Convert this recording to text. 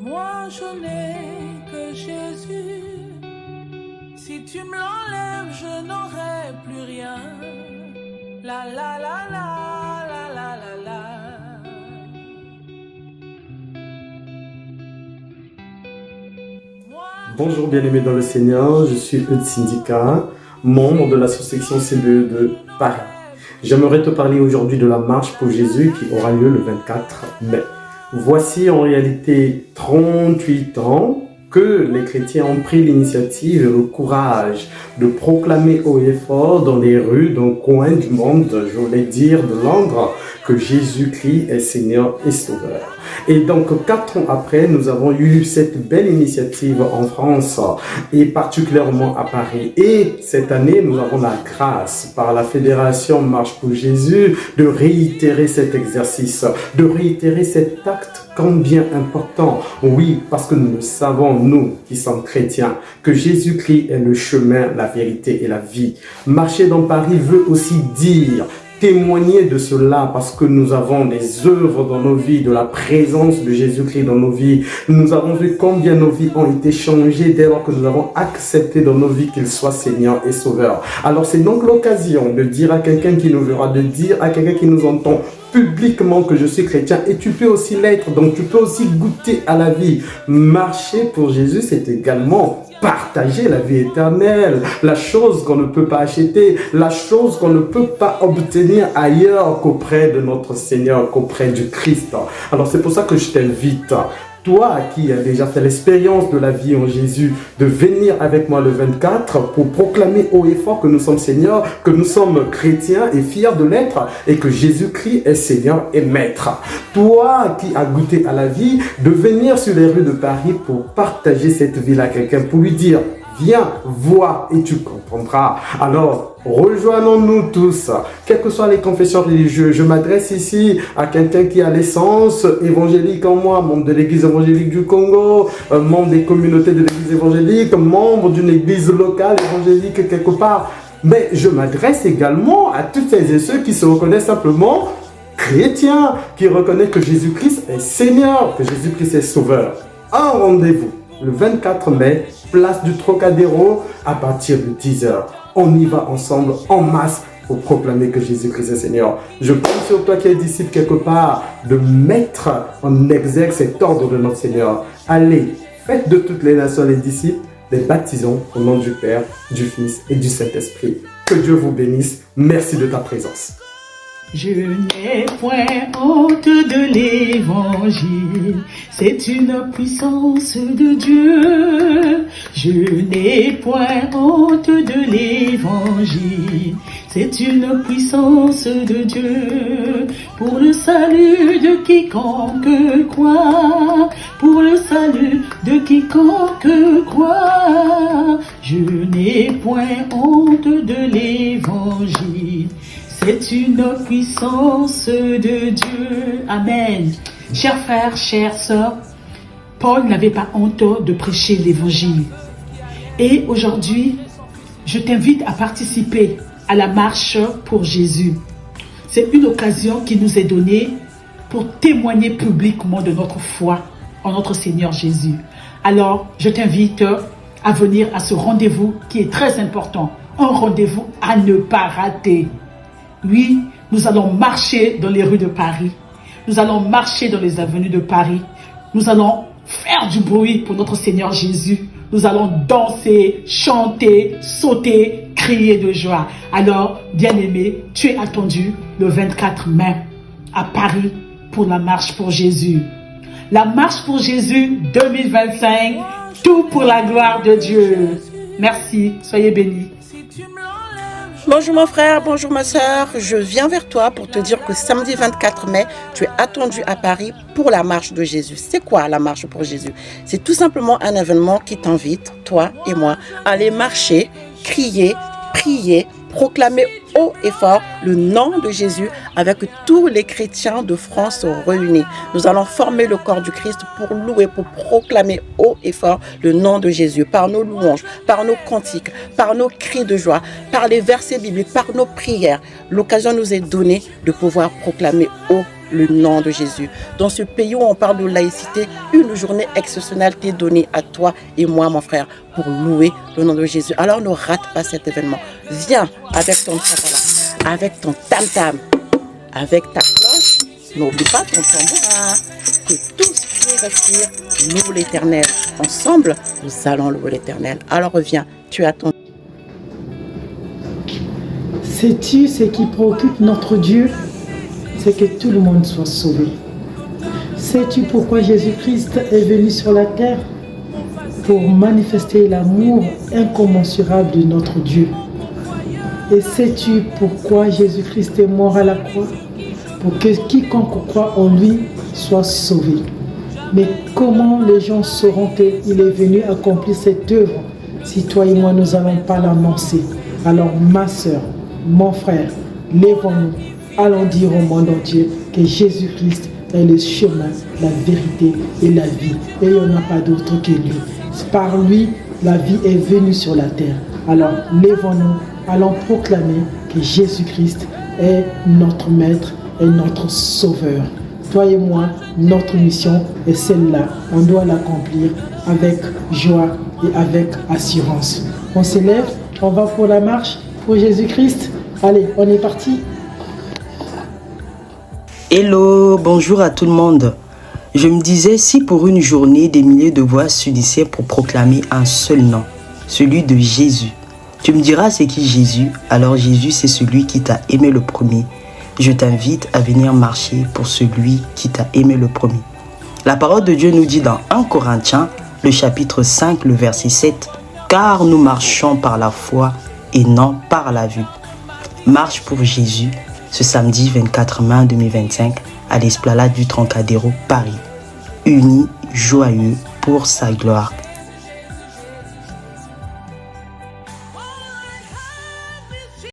Moi je n'ai que Jésus. Si tu me l'enlèves, je n'aurai plus rien. La la la la la la la la. Bonjour bien-aimés dans le Seigneur, je suis Eudes Syndicat, membre de l'association CBE de Paris. J'aimerais te parler aujourd'hui de la marche pour Jésus qui aura lieu le 24 mai. Voici en réalité 38 ans que les chrétiens ont pris l'initiative et le courage de proclamer haut et fort dans les rues d'un coin du monde, je voulais dire de Londres, que Jésus-Christ est Seigneur et Sauveur. Et donc 4 ans après, nous avons eu cette belle initiative en France et particulièrement à Paris. Et cette année, nous avons la grâce par la Fédération Marche pour Jésus de réitérer cet exercice, de réitérer cet acte combien important. Oui, parce que nous le savons, nous qui sommes chrétiens, que Jésus-Christ est le chemin, la vérité et la vie. Marcher dans Paris veut aussi dire témoigner de cela parce que nous avons des œuvres dans nos vies, de la présence de Jésus-Christ dans nos vies. Nous avons vu combien nos vies ont été changées dès lors que nous avons accepté dans nos vies qu'il soit Seigneur et Sauveur. Alors c'est donc l'occasion de dire à quelqu'un qui nous verra, de dire à quelqu'un qui nous entend publiquement que je suis chrétien, et tu peux aussi l'être, donc tu peux aussi goûter à la vie. Marcher pour Jésus, c'est également partager la vie éternelle, la chose qu'on ne peut pas acheter, la chose qu'on ne peut pas obtenir ailleurs qu'auprès de notre Seigneur, qu'auprès du Christ. Alors c'est pour ça que je t'invite, toi qui as déjà fait l'expérience de la vie en Jésus, de venir avec moi le 24 pour proclamer haut et fort que nous sommes Seigneur, que nous sommes chrétiens et fiers de l'être et que Jésus-Christ est Seigneur et Maître. Toi qui as goûté à la vie, de venir sur les rues de Paris pour partager cette vie à quelqu'un, pour lui dire « Viens, vois et tu comprendras ». Alors, rejoignons-nous tous, quelles que soient les confessions religieuses. Je m'adresse ici à quelqu'un qui a l'essence évangélique en moi, membre de l'église évangélique du Congo, membre des communautés de l'église évangélique, membre d'une église locale évangélique quelque part. Mais je m'adresse également à toutes celles et ceux qui se reconnaissent simplement chrétiens, qui reconnaissent que Jésus-Christ est Seigneur, que Jésus-Christ est Sauveur. Un rendez-vous le 24 mai, place du Trocadéro, à partir de 10h. On y va ensemble, en masse, pour proclamer que Jésus-Christ est Seigneur. Je compte sur toi qui es disciple quelque part, de mettre en exergue cet ordre de notre Seigneur. Allez, faites de toutes les nations les disciples, les baptisons au nom du Père, du Fils et du Saint-Esprit. Que Dieu vous bénisse. Merci de ta présence. Je n'ai point honte de l'évangile, c'est une puissance de Dieu. Je n'ai point honte de l'évangile, c'est une puissance de Dieu. Pour le salut de quiconque croit, pour le salut de quiconque croit. Je n'ai point honte de l'évangile. C'est une puissance de Dieu. Amen. Chers frères, chères sœurs, Paul n'avait pas honte de prêcher l'évangile. Et aujourd'hui, je t'invite à participer à la marche pour Jésus. C'est une occasion qui nous est donnée pour témoigner publiquement de notre foi en notre Seigneur Jésus. Alors, je t'invite à venir à ce rendez-vous qui est très important. Un rendez-vous à ne pas rater. Oui, nous allons marcher dans les rues de Paris. Nous allons marcher dans les avenues de Paris. Nous allons faire du bruit pour notre Seigneur Jésus. Nous allons danser, chanter, sauter, crier de joie. Alors, bien-aimé, tu es attendu le 24 mai à Paris pour la marche pour Jésus. La marche pour Jésus 2025, tout pour la gloire de Dieu. Merci, soyez bénis. Bonjour mon frère, bonjour ma soeur, je viens vers toi pour te dire que samedi 24 mai, tu es attendu à Paris pour la marche de Jésus. C'est quoi la marche pour Jésus? C'est tout simplement un événement qui t'invite, toi et moi, à aller marcher, crier, prier, proclamer haut et fort le nom de Jésus avec tous les chrétiens de France réunis. Nous allons former le corps du Christ pour louer, pour proclamer haut haut et fort le nom de Jésus, par nos louanges, par nos cantiques, par nos cris de joie, par les versets bibliques, par nos prières. L'occasion nous est donnée de pouvoir proclamer haut le nom de Jésus. Dans ce pays où on parle de laïcité, une journée exceptionnelle t'est donnée à toi et moi, mon frère, pour louer le nom de Jésus. Alors ne rate pas cet événement. Viens avec ton tabala, avec ton tam-tam, avec ta cloche. N'oublie pas ton tambourin. Que tout ce qui respire loue l'Éternel. Ensemble, nous allons louer l'Éternel. Alors reviens, tu as ton... Sais-tu ce qui préoccupe notre Dieu? C'est que tout le monde soit sauvé. Sais-tu pourquoi Jésus-Christ est venu sur la terre? Pour manifester l'amour incommensurable de notre Dieu. Et sais-tu pourquoi Jésus-Christ est mort à la croix? Pour que quiconque croit en lui soit sauvé. Mais comment les gens sauront qu'il est venu accomplir cette œuvre si toi et moi nous n'allons pas l'annoncer? Alors ma soeur, mon frère, lèvons-nous, allons dire au monde entier que Jésus-Christ est le chemin, la vérité et la vie. Et il n'y en a pas d'autre que lui. Par lui, la vie est venue sur la terre. Alors lèvons-nous, allons proclamer que Jésus-Christ est notre Maître et notre Sauveur. Toi et moi, notre mission est celle-là. On doit l'accomplir avec joie et avec assurance. On s'élève, on va pour la marche pour Jésus-Christ. Allez, on est parti. Hello, bonjour à tout le monde. Je me disais, si pour une journée, des milliers de voix s'unissaient pour proclamer un seul nom, celui de Jésus. Tu me diras c'est qui Jésus? Alors Jésus, c'est celui qui t'a aimé le premier. Je t'invite à venir marcher pour celui qui t'a aimé le premier. La parole de Dieu nous dit dans 1 Corinthiens, le chapitre 5, le verset 7, « Car nous marchons par la foi et non par la vue. » Marche pour Jésus, ce samedi 24 mai 2025 à l'Esplanade du Trocadéro, Paris. Unis, joyeux pour sa gloire.